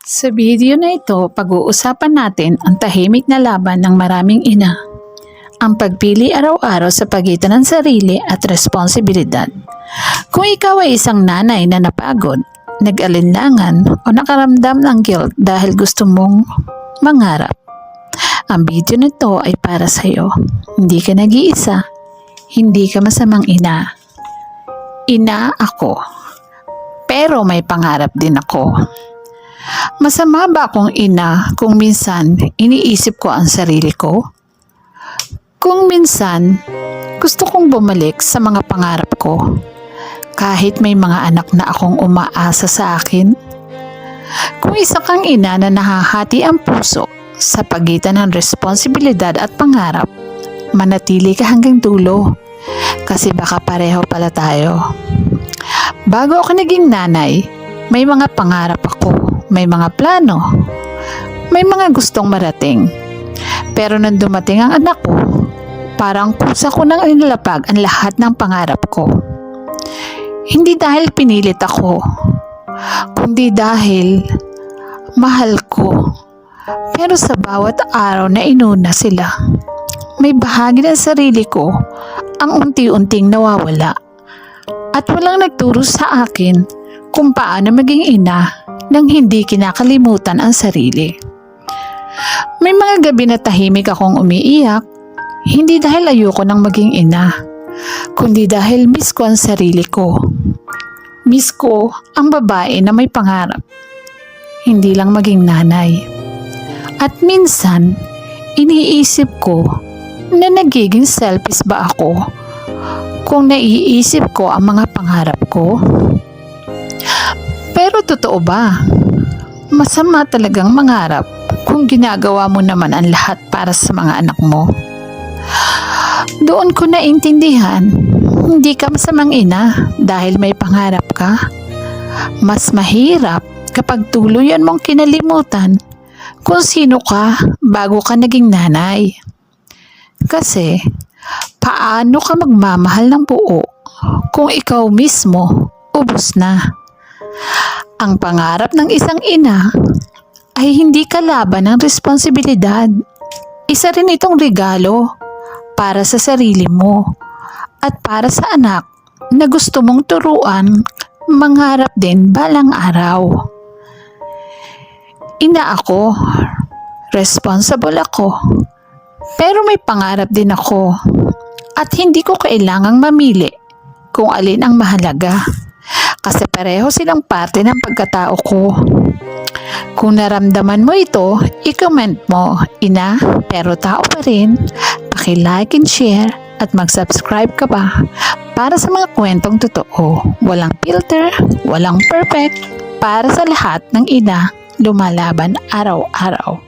Sa video na ito, pag-uusapan natin ang tahimik na laban ng maraming ina. Ang pagpili araw-araw sa pagitan ng sarili at responsibilidad. Kung ikaw ay isang nanay na napagod, nag-alinlangan o nakaramdam ng guilt dahil gusto mong mangarap, ang video nito ay para sa iyo. Hindi ka nag-iisa, hindi ka masamang ina. Ina ako, pero may pangarap din ako. Masama ba akong ina kung minsan iniisip ko ang sarili ko? Kung minsan gusto kong bumalik sa mga pangarap ko, kahit may mga anak na akong umaasa sa akin? Kung isa kang ina na nahahati ang puso sa pagitan ng responsibilidad at pangarap, manatili ka hanggang dulo kasi baka pareho pala tayo. Bago ako naging nanay, may mga pangarap ako. May mga plano, may mga gustong marating. Pero nang dumating ang anak ko, parang kusa ko nang inilapag ang lahat ng pangarap ko. Hindi dahil pinilit ako, kundi dahil mahal ko. Pero sa bawat araw na inuna sila, may bahagi ng sarili ko ang unti-unting nawawala. At walang nagturo sa akin kung paano maging ina nang hindi kinakalimutan ang sarili. May mga gabi na tahimik akong umiiyak, hindi dahil ayoko nang maging ina, kundi dahil miss ko ang sarili ko. Miss ko ang babae na may pangarap, hindi lang maging nanay. At minsan, iniisip ko na nagiging selfish ba ako kung naiisip ko ang mga pangarap ko? Pero totoo ba? Masama talagang mangarap kung ginagawa mo naman ang lahat para sa mga anak mo. Doon ko naintindihan, hindi ka masamang ina dahil may pangarap ka. Mas mahirap kapag tuluyan mong kinalimutan kung sino ka bago ka naging nanay. Kasi, paano ka magmamahal ng buo kung ikaw mismo ubos na? Ang pangarap ng isang ina ay hindi kalaban ng responsibilidad. Isa rin itong regalo para sa sarili mo at para sa anak na gusto mong turuan mangarap din balang araw. Ina ako, responsible ako, pero may pangarap din ako at hindi ko kailangang mamili kung alin ang mahalaga. Kasi pareho silang parte ng pagkatao ko. Kung naramdaman mo ito, i-comment mo, ina, pero tao pa rin. Paki-like and share at mag-subscribe ka pa para sa mga kwentong totoo. Walang filter, walang perfect. Para sa lahat ng ina, lumalaban araw-araw.